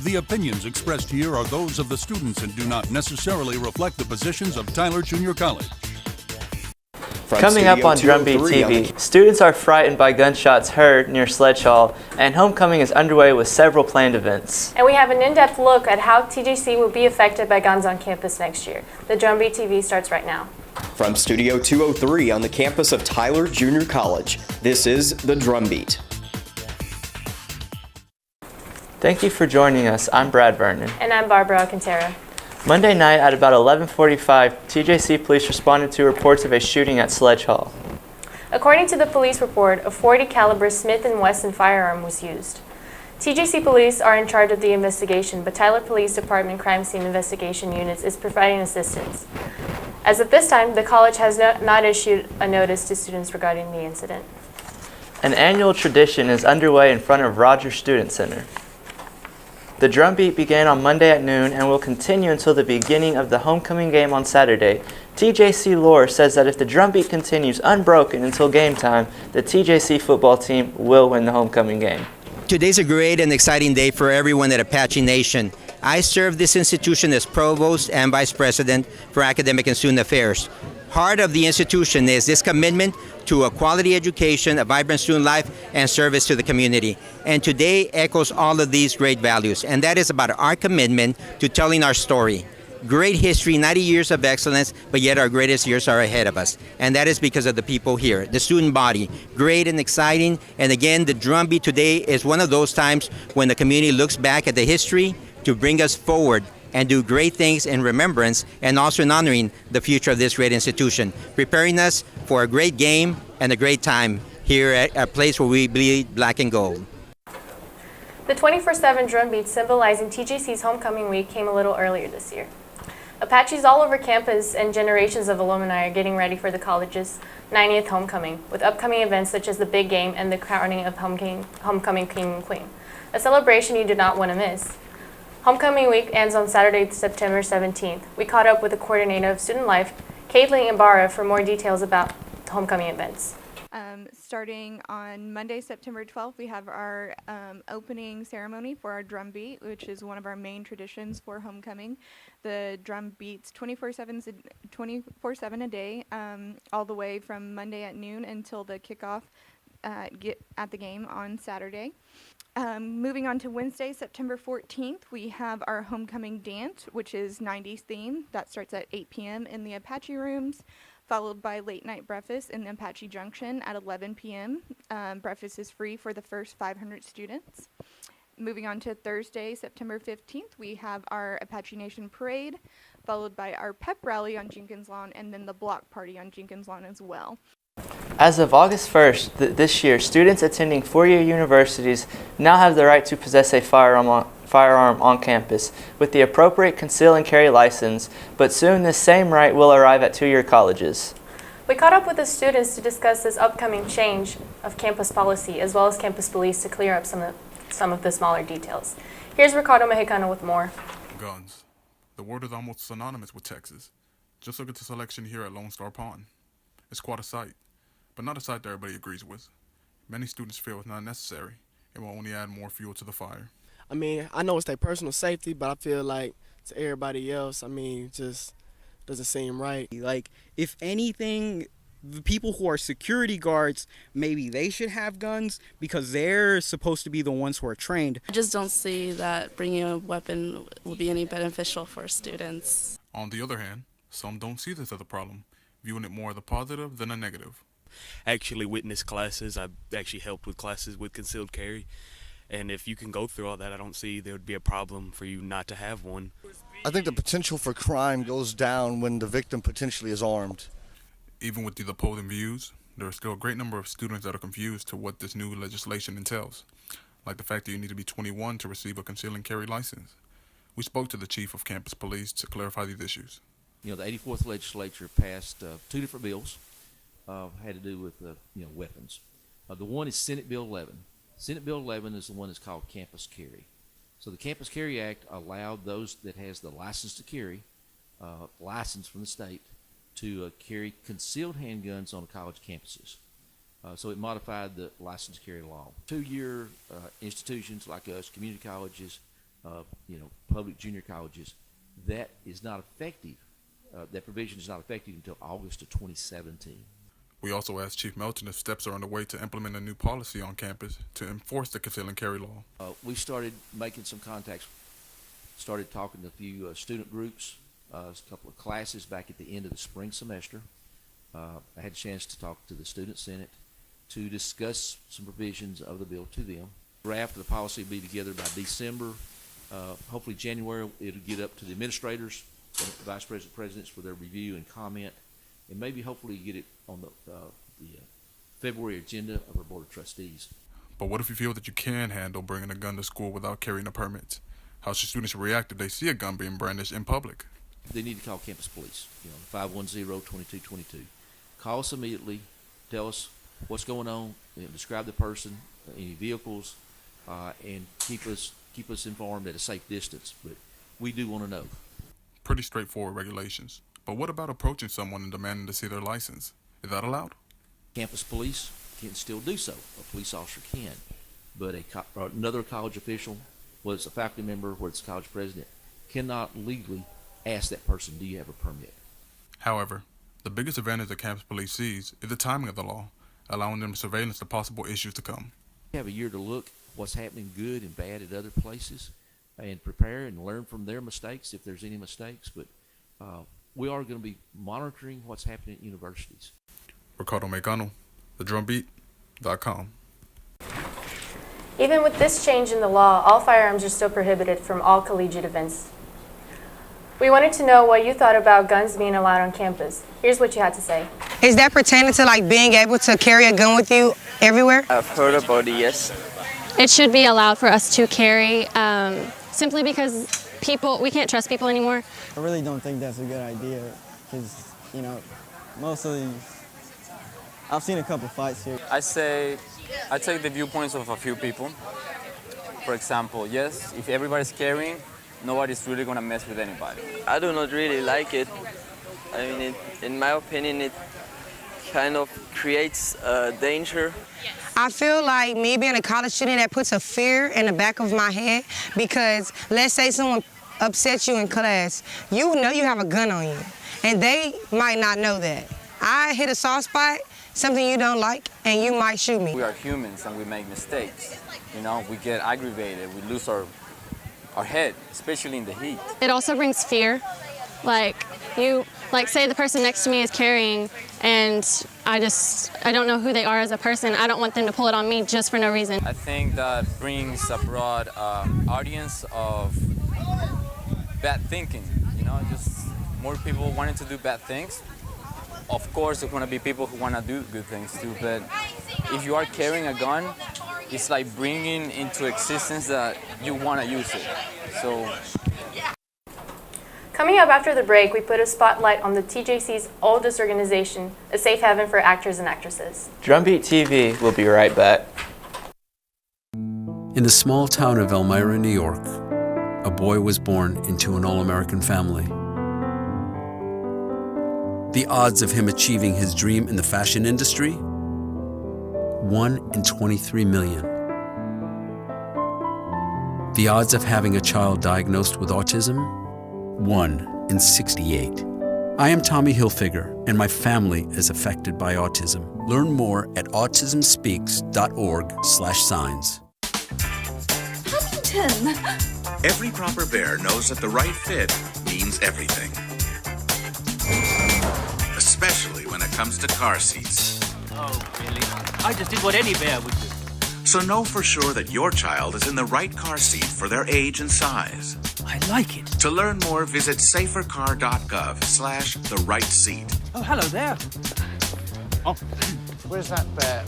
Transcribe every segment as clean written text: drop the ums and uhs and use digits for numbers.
The opinions expressed here are those of the students and do not necessarily reflect the positions of Tyler Junior College. Coming up on Drumbeat TV, students are frightened by gunshots heard near Sledge Hall, and homecoming is underway with several planned events. And we have an in-depth look at how TJC will be affected by guns on campus next year. The Drumbeat TV starts right now. From Studio 203 on the campus of Tyler Junior College, this is the Drumbeat. Thank you for joining us. I'm Brad Vernon. And I'm Barbara Alcantara. Monday night at about 11:45, TJC police responded to reports of a shooting at Sledge Hall. According to the police report, a .40 caliber Smith & Wesson firearm was used. TJC police are in charge of the investigation, but Tyler Police Department Crime Scene Investigation Units is providing assistance. As of this time, the college has not issued a notice to students regarding the incident. An annual tradition is underway in front of Rogers Student Center. The Drumbeat began on Monday at noon and will continue until the beginning of the homecoming game on Saturday. TJC lore says that if the Drumbeat continues unbroken until game time, the TJC football team will win the homecoming game. Today's a great and exciting day for everyone at Apache Nation. I serve this institution as Provost and Vice President for Academic and Student Affairs. Part of the institution is this commitment to a quality education, a vibrant student life, and service to the community. And today echoes all of these great values, and that is about our commitment to telling our story. Great history, 90 years of excellence, but yet our greatest years are ahead of us. And that is because of the people here, the student body. Great and exciting. And again, the Drumbeat today is one of those times when the community looks back at the history to bring us forward and do great things in remembrance and also in honoring the future of this great institution, preparing us for a great game and a great time here at a place where we bleed black and gold. The 24/7 Drumbeat symbolizing TJC's homecoming week came a little earlier this year. Apaches all over campus and generations of alumni are getting ready for the college's 90th homecoming, with upcoming events such as the big game and the crowning of homecoming king and queen, a celebration you do not want to miss. Homecoming week ends on Saturday, September 17th. We caught up with the coordinator of student life, Caitlin Ibarra, for more details about homecoming events. Starting on Monday, September 12th, we have our opening ceremony for our Drumbeat, which is one of our main traditions for homecoming. The Drumbeat's 24/7 a day, all the way from Monday at noon until the kickoff at the game on Saturday. Moving on to Wednesday, September 14th, we have our homecoming dance, which is 90s theme. That starts at 8 p.m. in the Apache rooms, followed by late night breakfast in Apache Junction at 11 p.m. Breakfast is free for the first 500 students. Moving on to Thursday, September 15th, we have our Apache Nation Parade, followed by our pep rally on Jenkins Lawn, and then the block party on Jenkins Lawn as well. As of August 1st this year, students attending four-year universities now have the right to possess a firearm on campus with the appropriate conceal and carry license, but soon this same right will arrive at two-year colleges. We caught up with the students to discuss this upcoming change of campus policy, as well as campus police, to clear up some of the smaller details. Here's Ricardo Mexicano with more. Guns. The word is almost synonymous with Texas. Just look at the selection here at Lone Star Pond. It's quite a sight, but not a sight that everybody agrees with. Many students feel it's not necessary and will only add more fuel to the fire. I mean, I know it's their personal safety, but I feel like to everybody else, I mean, just doesn't seem right. Like, if anything, the people who are security guards, maybe they should have guns because they're supposed to be the ones who are trained. I just don't see that bringing a weapon will be any beneficial for students. On the other hand, some don't see this as a problem, viewing it more as a positive than a negative. Actually witnessed classes. I've actually helped with classes with concealed carry. And if you can go through all that, I don't see there would be a problem for you not to have one. I think the potential for crime goes down when the victim potentially is armed. Even with these opposing views, there are still a great number of students that are confused to what this new legislation entails, like the fact that you need to be 21 to receive a conceal and carry license. We spoke to the chief of campus police to clarify these issues. You know, the 84th legislature passed two different bills, had to do with weapons. The one is Senate Bill 11. Senate Bill 11 is the one that's called Campus Carry. So the Campus Carry Act allowed those that has the license to carry, license from the state, to carry concealed handguns on college campuses. So it modified the license to carry law. Two-year institutions like us, community colleges, public junior colleges, that is not effective. That provision is not effective until August of 2017. We also asked Chief Melton if steps are underway to implement a new policy on campus to enforce the conceal and carry law. We started making some contacts, started talking to a few student groups, a couple of classes back at the end of the spring semester. I had a chance to talk to the Student Senate to discuss some provisions of the bill to them. The draft of the policy will be together by December. Hopefully January it'll get up to the administrators and vice presidents for their review and comment, and maybe hopefully get it on the February agenda of our Board of Trustees. But what if you feel that you can handle bringing a gun to school without carrying a permit? How should students react if they see a gun being brandished in public? They need to call campus police, 510-2222. Call us immediately, tell us what's going on, describe the person, any vehicles, and keep us informed at a safe distance. But we do want to know. Pretty straightforward regulations. But what about approaching someone and demanding to see their license? Is that allowed? Campus police can still do so. A police officer can. But another college official, whether it's a faculty member, whether it's a college president, cannot legally ask that person, do you have a permit? However, the biggest advantage that campus police sees is the timing of the law, allowing them to surveillance the possible issues to come. We have a year to look what's happening good and bad at other places and prepare and learn from their mistakes if there's any mistakes. But we are going to be monitoring what's happening at universities. Ricardo Mecano, thedrumbeat.com. Even with this change in the law, all firearms are still prohibited from all collegiate events. We wanted to know what you thought about guns being allowed on campus. Here's what you had to say. Is that pertaining to like being able to carry a gun with you everywhere? I've heard about it, yes. It should be allowed for us to carry simply because we can't trust people anymore. I really don't think that's a good idea because, most of these, I've seen a couple fights here. I take the viewpoints of a few people. For example, yes, if everybody's carrying, nobody's really going to mess with anybody. I do not really like it. I mean, in my opinion, it kind of creates danger. I feel like me being a college student, that puts a fear in the back of my head because let's say someone upsets you in class, you know you have a gun on you, and they might not know that. I hit a soft spot, something you don't like, and you might shoot me. We are humans and we make mistakes. We get aggravated, we lose our head, especially in the heat. It also brings fear. Say the person next to me is carrying and I don't know who they are as a person. I don't want them to pull it on me just for no reason. I think that brings a broad audience of bad thinking, just more people wanting to do bad things. Of course, there's going to be people who want to do good things too, but if you are carrying a gun, it's like bringing into existence that you want to use it. So. Coming up after the break, we put a spotlight on the TJC's oldest organization, a safe haven for actors and actresses. Drumbeat TV will be right back. In the small town of Elmira, New York, a boy was born into an all-American family. The odds of him achieving his dream in the fashion industry? 1 in 23 million. The odds of having a child diagnosed with autism? 1 in 68. I am Tommy Hilfiger, and my family is affected by autism. Learn more at autismspeaks.org/signs. Huntington! Every proper bear knows that the right fit means everything. Especially when it comes to car seats. Oh, really? I just did what any bear would do. So know for sure that your child is in the right car seat for their age and size. I like it. To learn more, visit safercar.gov/the-right-seat. Oh, hello there. Oh, where's that bear?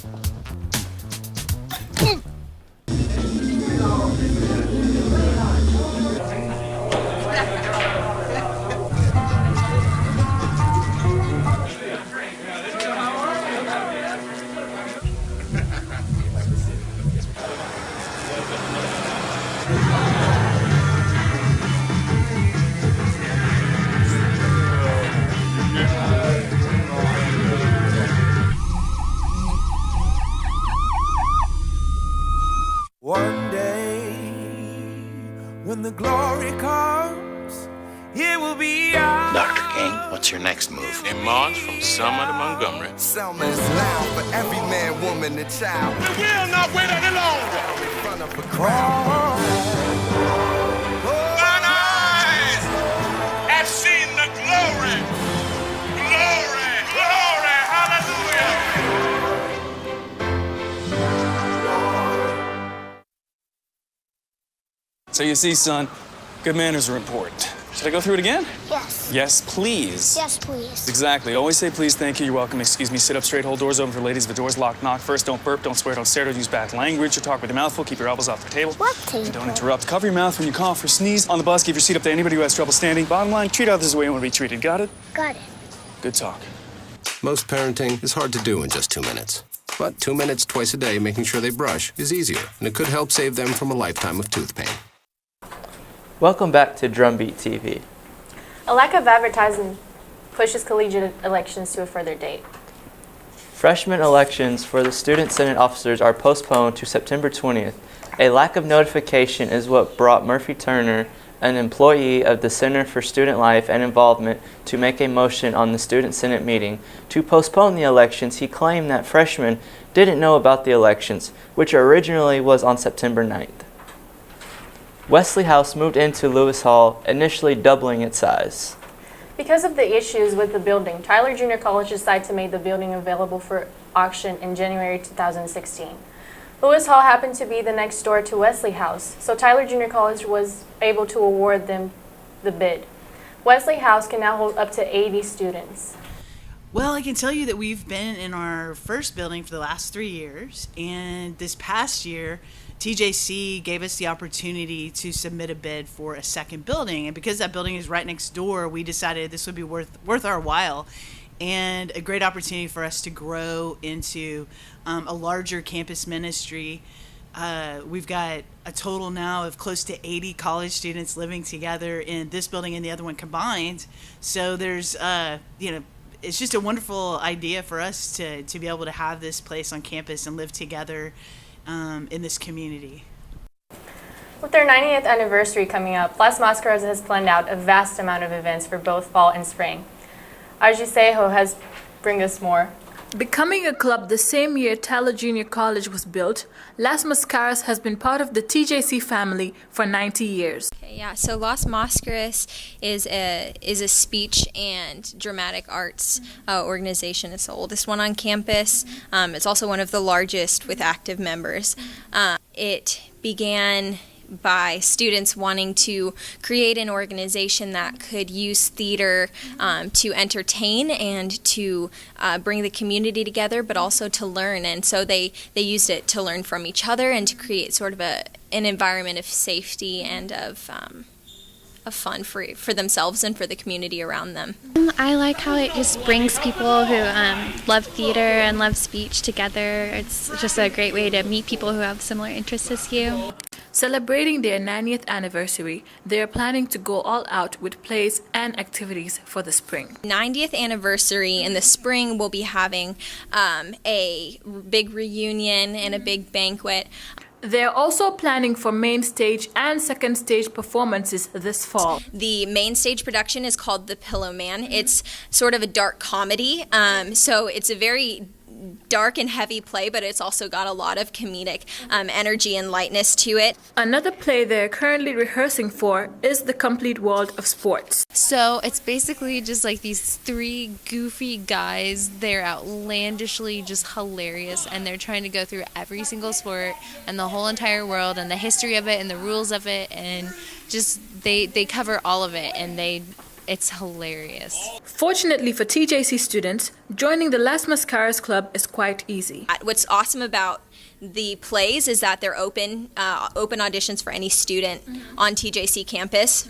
One day glory comes, it will be ours. Dr. King, what's your next move? In March from Selma to Montgomery. Selma is loud for every man, woman, and child. We will not wait any longer. In front of a crowd. Mine eyes have seen the glory. Glory, glory, hallelujah. So you see, son, good manners are important. Should I go through it again? Yes. Yes, please. Yes, please. Exactly. Always say please, thank you, you're welcome, excuse me, sit up straight, hold doors open for ladies. If the door's locked, knock first. Don't burp, don't swear, don't stare, don't use bad language, or talk with your mouth full. Keep your elbows off the table. What table? And don't interrupt. Cover your mouth when you cough or sneeze. On the bus, give your seat up to anybody who has trouble standing. Bottom line, treat others the way you want to be treated. Got it? Got it. Good talk. Most parenting is hard to do in just 2 minutes. But 2 minutes twice a day making sure they brush is easier, and it could help save them from a lifetime of tooth pain. Welcome back to Drumbeat TV. A lack of advertising pushes collegiate elections to a further date. Freshman elections for the Student Senate officers are postponed to September 20th. A lack of notification is what brought Murphy Turner, an employee of the Center for Student Life and Involvement, to make a motion on the Student Senate meeting to postpone the elections. He claimed that freshmen didn't know about the elections, which originally was on September 9th. Wesley House moved into Lewis Hall, initially doubling its size. Because of the issues with the building, Tyler Junior College decided to make the building available for auction in January 2016. Lewis Hall happened to be the next door to Wesley House, so Tyler Junior College was able to award them the bid. Wesley House can now hold up to 80 students. Well, I can tell you that we've been in our first building for the last 3 years, and this past year, TJC gave us the opportunity to submit a bid for a second building, and because that building is right next door, we decided this would be worth our while, and a great opportunity for us to grow into a larger campus ministry. We've got a total now of close to 80 college students living together in this building and the other one combined. So there's, it's just a wonderful idea for us to be able to have this place on campus and live together in this community. With their 90th anniversary coming up, Las Mascaras has planned out a vast amount of events for both fall and spring. Arjisejo has bring us more. Becoming a club the same year Tyler Junior College was built, Las Mascaras has been part of the TJC family for 90 years. Yeah, so Las Mascaras is a speech and dramatic arts organization. It's the oldest one on campus. It's also one of the largest with active members. It began by students wanting to create an organization that could use theater to entertain and to bring the community together, but also to learn. And so they used it to learn from each other and to create sort of an environment of safety and of fun for themselves and for the community around them. I like how it just brings people who love theater and love speech together. It's just a great way to meet people who have similar interests as you. Celebrating their 90th anniversary, they are planning to go all out with plays and activities for the spring. 90th anniversary in the spring, we'll be having a big reunion and a big banquet. They're also planning for main stage and second stage performances this fall. The main stage production is called The Pillow Man. It's sort of a dark comedy, so it's a very dark and heavy play, but it's also got a lot of comedic energy and lightness to it. Another play they're currently rehearsing for is The Complete World of Sports. So it's basically just like these three goofy guys. They're outlandishly just hilarious, and they're trying to go through every single sport and the whole entire world and the history of it and the rules of it, and just they cover all of it, and it's hilarious. Fortunately for TJC students, joining the Las Mascaras Club is quite easy. What's awesome about the plays is that they're open auditions for any student on TJC campus.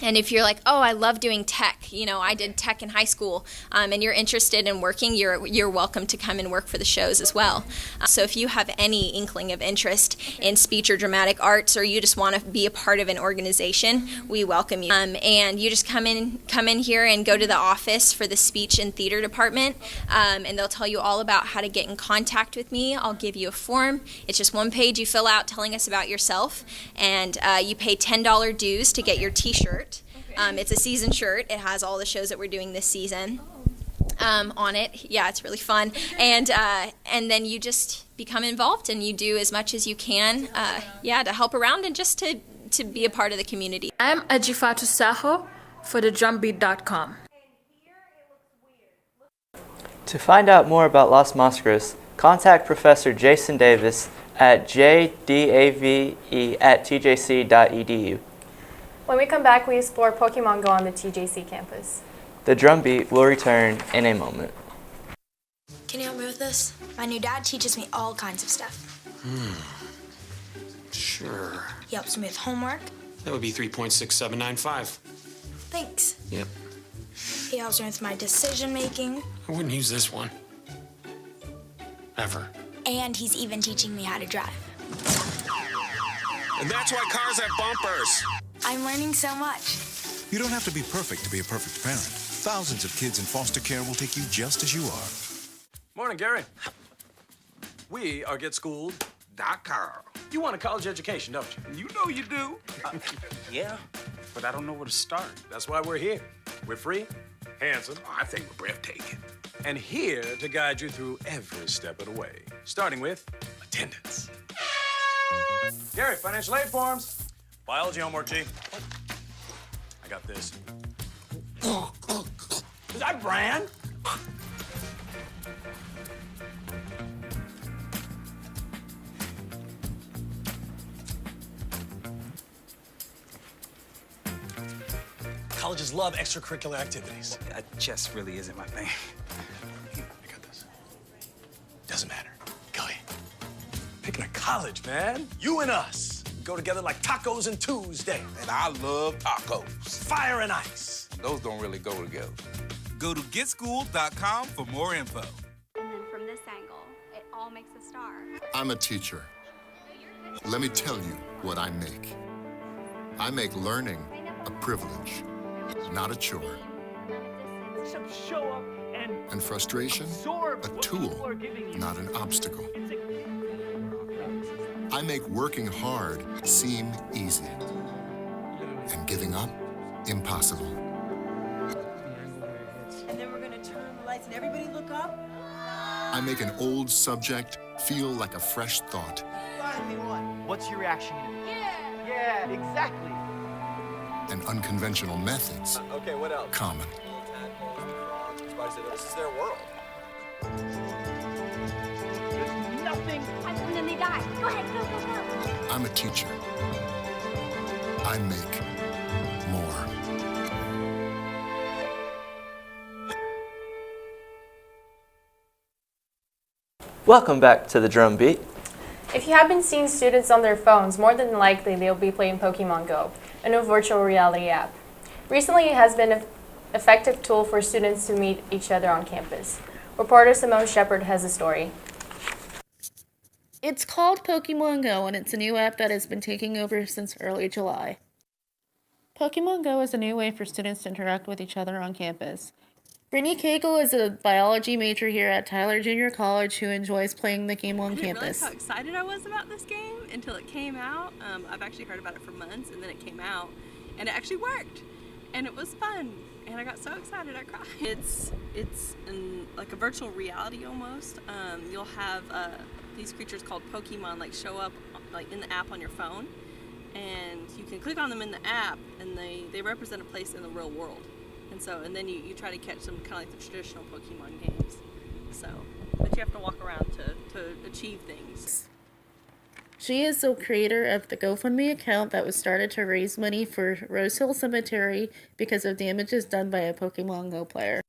And if you're like, oh, I love doing tech, you know, I did tech in high school, and you're interested in working, you're welcome to come and work for the shows as well. So if you have any inkling of interest in speech or dramatic arts, or you just want to be a part of an organization, we welcome you. And you just come in here and go to the office for the speech and theater department, and they'll tell you all about how to get in contact with me. I'll give you a form. It's just one page you fill out telling us about yourself, and you pay $10 dues to get your t-shirt. It's a season shirt. It has all the shows that we're doing this season on it. Yeah, it's really fun. And then you just become involved and you do as much as you can, to help around and just to be a part of the community. I'm Ajifatu Saho for the Drumbeat.com. To find out more about Las Máscaras, contact Professor Jason Davis at jdave@tjc.edu. When we come back, we explore Pokemon Go on the TJC campus. The Drumbeat will return in a moment. Can you help me with this? My new dad teaches me all kinds of stuff. Sure. He helps me with homework. That would be 3.6795. Thanks. Yep. He helps me with my decision making. I wouldn't use this one. Ever. And he's even teaching me how to drive. And that's why cars have bumpers. I'm learning so much. You don't have to be perfect to be a perfect parent. Thousands of kids in foster care will take you just as you are. Morning, Gary. We are GetSchooled.com. You want a college education, don't you? You know you do. Yeah, but I don't know where to start. That's why we're here. We're free, handsome, I think we're breathtaking, and here to guide you through every step of the way, starting with attendance. Gary, financial aid forms. Biology homework, G. I got this. Is that Bran? Colleges love extracurricular activities. Chess really isn't my thing. I got this. Doesn't matter. Go ahead. Picking a college, man. You and us. Go together like tacos and Tuesday. And I love tacos. Fire and ice. Those don't really go together. Go to GetSchooled.com for more info. And then from this angle, it all makes a star. I'm a teacher. Let me tell you what I make. I make learning a privilege, not a chore. Show up And frustration, a tool, not an obstacle. I make working hard seem easy, and giving up impossible. And then we're gonna turn the lights and everybody look up. I make an old subject feel like a fresh thought. What's your reaction gonna be? Yeah, exactly. And unconventional methods Okay, what else? common. This is their world. There's nothing. And then they die. Go ahead, go, go, go. I'm a teacher. I make more. Welcome back to the Drumbeat. If you have been seeing students on their phones, more than likely they'll be playing Pokemon Go, a new virtual reality app. Recently, it has been an effective tool for students to meet each other on campus. Reporter Simone Shepard has a story. It's called Pokemon Go, and it's a new app that has been taking over since early July. Pokemon Go is a new way for students to interact with each other on campus. Brittany Cagle is a biology major here at Tyler Junior College who enjoys playing the game on I didn't campus. realize how excited I was about this game until it came out. I've actually heard about it for months, and then it came out, and it actually worked, and it was fun, and I got so excited I cried. It's like a virtual reality almost. You'll have these creatures called Pokemon like show up like in the app on your phone, and you can click on them in the app, and they represent a place in the real world. And then you try to catch them kind of like the traditional Pokemon games. But you have to walk around to achieve things. She is the creator of the GoFundMe account that was started to raise money for Rose Hill Cemetery because of damages done by a Pokemon Go player.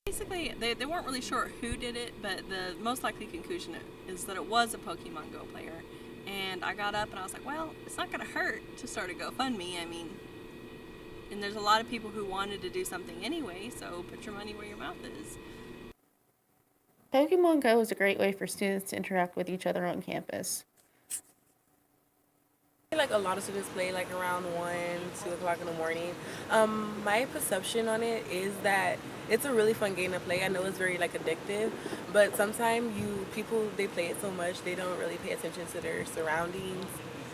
Basically, they weren't really sure who did it, but the most likely conclusion is that it was a Pokemon Go player. And I got up and I was like, well, it's not going to hurt to start a GoFundMe. I mean, And there's a lot of people who wanted to do something anyway, so put your money where your mouth is. Pokemon Go is a great way for students to interact with each other on campus. Like a lot of students play like around 1, 2 o'clock in the morning. My perception on it is that it's a really fun game to play. I know it's very like addictive, but sometimes people they play it so much they don't really pay attention to their surroundings.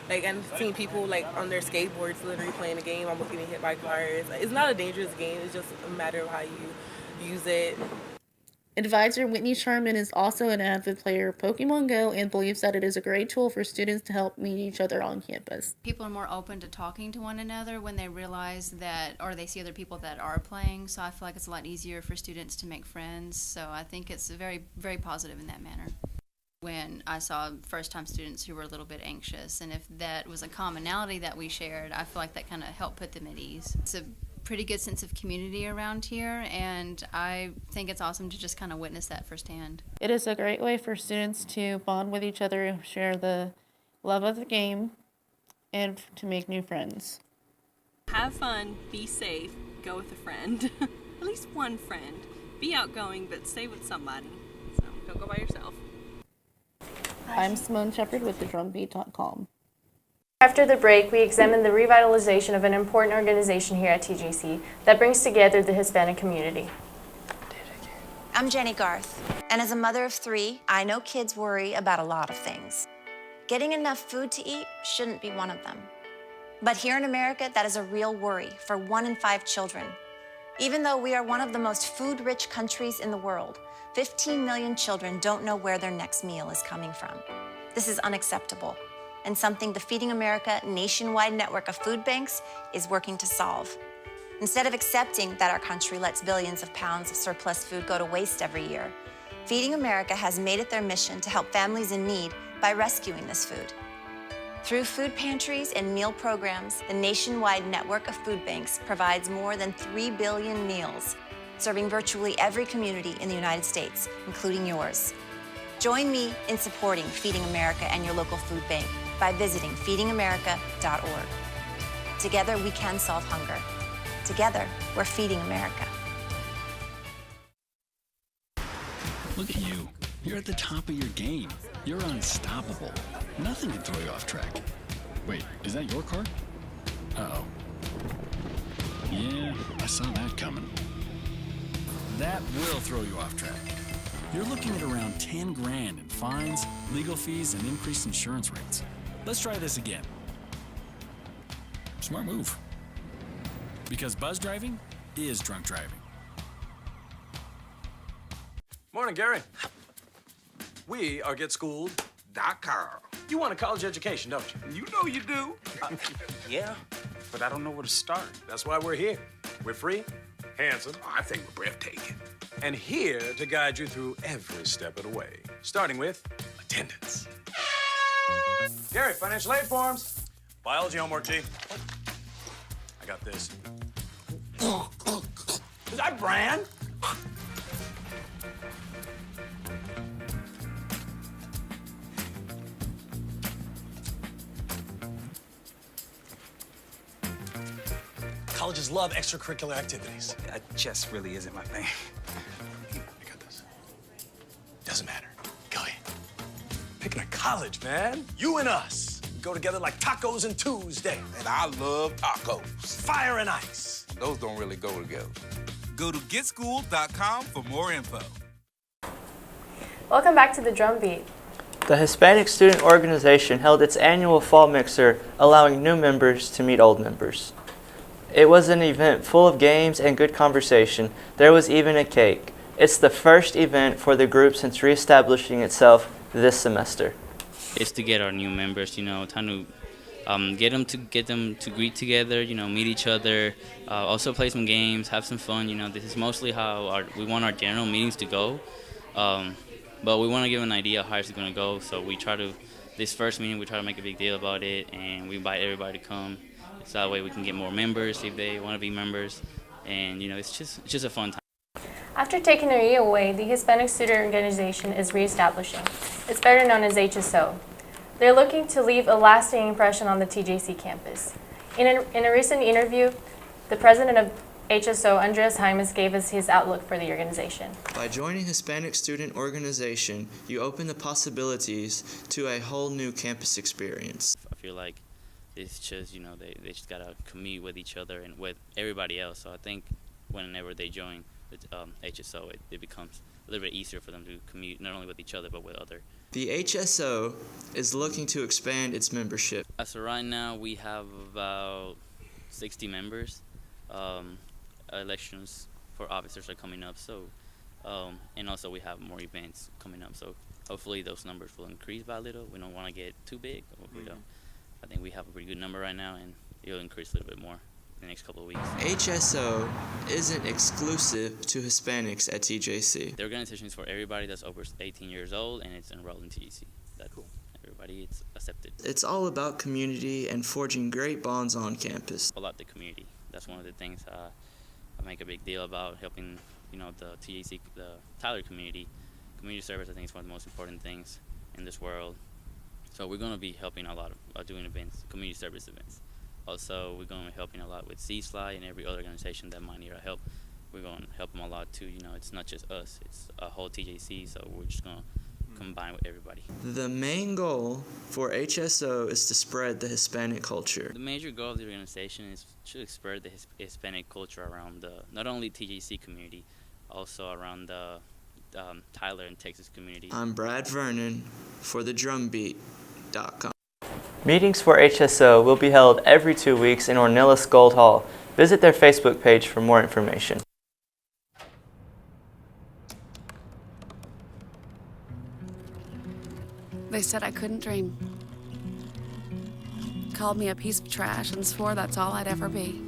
Like I've seen people like on their skateboards literally playing the game, almost getting hit by cars. It's not a dangerous game. It's just a matter of how you use it. Advisor Whitney Sharman is also an avid player of Pokemon Go and believes that it is a great tool for students to help meet each other on campus. People are more open to talking to one another when they realize that, or they see other people that are playing, so I feel like it's a lot easier for students to make friends, so I think it's very, very positive in that manner. When I saw first-time students who were a little bit anxious, and if that was a commonality that we shared, I feel like that kind of helped put them at ease. It's a pretty good sense of community around here, and I think it's awesome to just kind of witness that firsthand. It is a great way for students to bond with each other, share the love of the game, and to make new friends. Have fun, be safe, go with a friend. At least one friend. Be outgoing, but stay with somebody. So don't go by yourself. I'm Simone Shepard with Drumbeat.com. After the break, we examined the revitalization of an important organization here at TJC that brings together the Hispanic community. I'm Jenny Garth, and as a mother of 3, I know kids worry about a lot of things. Getting enough food to eat shouldn't be one of them. But here in America, that is a real worry for 1 in 5 children. Even though we are one of the most food-rich countries in the world, 15 million children don't know where their next meal is coming from. This is unacceptable, and something the Feeding America nationwide network of food banks is working to solve. Instead of accepting that our country lets billions of pounds of surplus food go to waste every year, Feeding America has made it their mission to help families in need by rescuing this food. Through food pantries and meal programs, the nationwide network of food banks provides more than 3 billion meals, serving virtually every community in the United States, including yours. Join me in supporting Feeding America and your local food bank by visiting feedingamerica.org. Together, we can solve hunger. Together, we're feeding America. Look at you. You're at the top of your game. You're unstoppable. Nothing can throw you off track. Wait, is that your car? Uh-oh. Yeah, I saw that coming. That will throw you off track. You're looking at around 10 grand in fines, legal fees, and increased insurance rates. Let's try this again. Smart move. Because buzz driving is drunk driving. Morning, Gary. We are GetSchooled.com. You want a college education, don't you? You know you do. Yeah, but I don't know where to start. That's why we're here. We're free, handsome, I think we're breathtaking, and here to guide you through every step of the way, starting with attendance. Gary, financial aid forms. Biology homework, G. I got this. Is that Bran? Colleges love extracurricular activities. Chess really isn't my thing. I got this. Doesn't matter. Go ahead. Picking a college, man. You and us. We go together like tacos and Tuesday. And I love tacos. Fire and ice. Those don't really go together. Go to getschool.com for more info. Welcome back to the Drumbeat. The Hispanic Student Organization held its annual Fall Mixer, allowing new members to meet old members. It was an event full of games and good conversation. There was even a cake. It's the first event for the group since reestablishing itself this semester. It's to get our new members, trying to get them to greet together, meet each other, also play some games, have some fun. This is mostly how we want our general meetings to go, but we want to give an idea of how it's going to go. So this first meeting, we try to make a big deal about it, and we invite everybody to come. So that way we can get more members if they want to be members, and it's just a fun time. After taking a year away, the Hispanic Student Organization is reestablishing. It's better known as HSO. They're looking to leave a lasting impression on the TJC campus. In a recent interview, The president of HSO, Andres Jaimes, gave us his outlook for the organization. By joining Hispanic Student Organization, you open the possibilities to a whole new campus experience. I feel like it's just, they just gotta commute with each other and with everybody else. So I think whenever they join the HSO, it becomes a little bit easier for them to commute not only with each other but with other. The HSO is looking to expand its membership. As of right now, we have about 60 members. Elections for officers are coming up, so and also we have more events coming up. So hopefully those numbers will increase by a little. We don't want to get too big. I think we have a pretty good number right now, and it'll increase a little bit more in the next couple of weeks. HSO isn't exclusive to Hispanics at TJC. The organization is for everybody that's over 18 years old, and it's enrolled in TJC. That's cool. Everybody, it's accepted. It's all about community and forging great bonds on campus. A lot the community. That's one of the things I make a big deal about, helping the TJC, the Tyler community. Community service, I think, is one of the most important things in this world. So we're going to be helping a lot of doing events, community service events. Also, we're going to be helping a lot with C-Fly and every other organization that might need our help. We're going to help them a lot too. It's not just us; it's a whole TJC. So we're just going to combine with everybody. The main goal for HSO is to spread the Hispanic culture. The major goal of the organization is to spread the Hispanic culture around not only TJC community, also around the Tyler and Texas community. I'm Brad Vernon for the Drumbeat.com. Meetings for HSO will be held every 2 weeks in Ornelas Gold Hall. Visit their Facebook page for more information. They said I couldn't dream. Called me a piece of trash and swore that's all I'd ever be.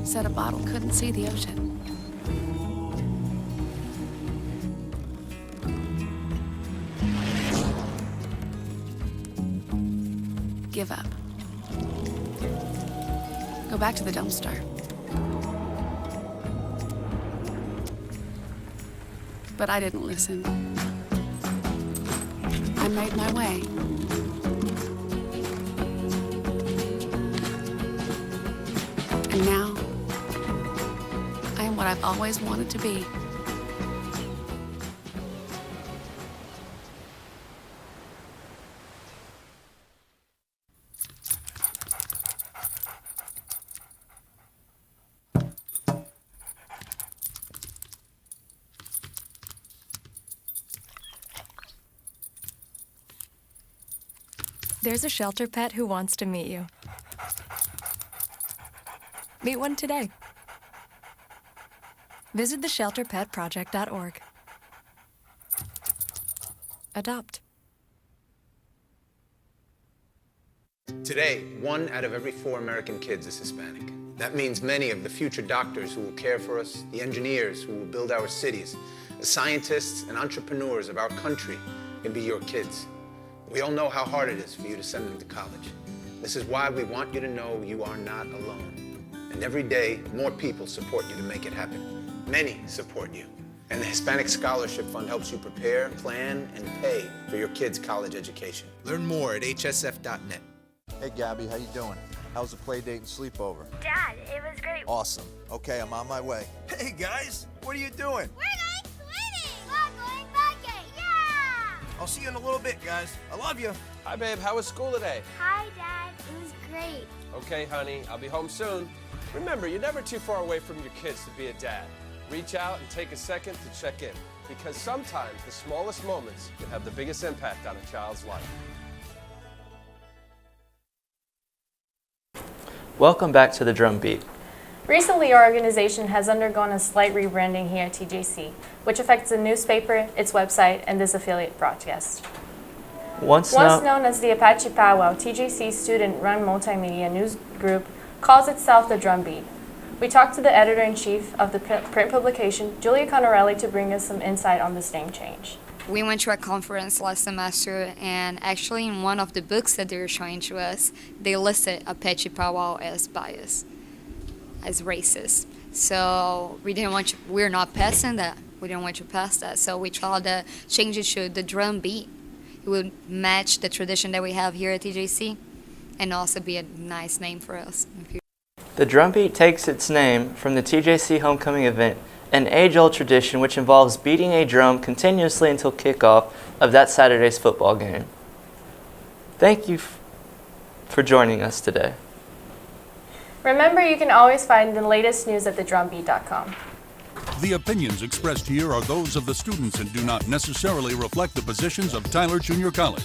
Said a bottle couldn't see the ocean. Give up. Go back to the dumpster. But I didn't listen. I made my way. And now, I am what I've always wanted to be. There's a shelter pet who wants to meet you. Meet one today. Visit theshelterpetproject.org. Adopt. Today, 1 out of every 4 American kids is Hispanic. That means many of the future doctors who will care for us, the engineers who will build our cities, the scientists and entrepreneurs of our country can be your kids. We all know how hard it is for you to send them to college. This is why we want you to know you are not alone. And every day, more people support you to make it happen. Many support you. And the Hispanic Scholarship Fund helps you prepare, plan, and pay for your kids' college education. Learn more at hsf.net. Hey, Gabby, how you doing? How's the play date and sleepover? Dad, it was great. Awesome. Okay, I'm on my way. Hey, guys, what are you doing? We're going swimming. We're going biking. Yeah! I'll see you in a little bit, guys. I love you. Hi, babe. How was school today? Hi, Dad. It was great. Okay, honey. I'll be home soon. Remember, you're never too far away from your kids to be a dad. Reach out and take a second to check in, because sometimes the smallest moments can have the biggest impact on a child's life. Welcome back to the Drumbeat. Recently, our organization has undergone a slight rebranding here at TJC, which affects the newspaper, its website, and this affiliate broadcast. Once known as the Apache Powwow, TJC's student-run multimedia news group calls itself the Drumbeat. We talked to the editor-in-chief of the print publication, Julia Conarelli, to bring us some insight on this name change. We went to a conference last semester, and actually in one of the books that they were showing to us, they listed Apache Powwow as biased, as racist. So we're not passing that. We didn't want to pass that. So we tried to change it to the Drumbeat. It would match the tradition that we have here at TJC and also be a nice name for us. The Drumbeat takes its name from the TJC homecoming event, an age-old tradition which involves beating a drum continuously until kickoff of that Saturday's football game. Thank you for joining us today. Remember, you can always find the latest news at thedrumbeat.com. The opinions expressed here are those of the students and do not necessarily reflect the positions of Tyler Junior College.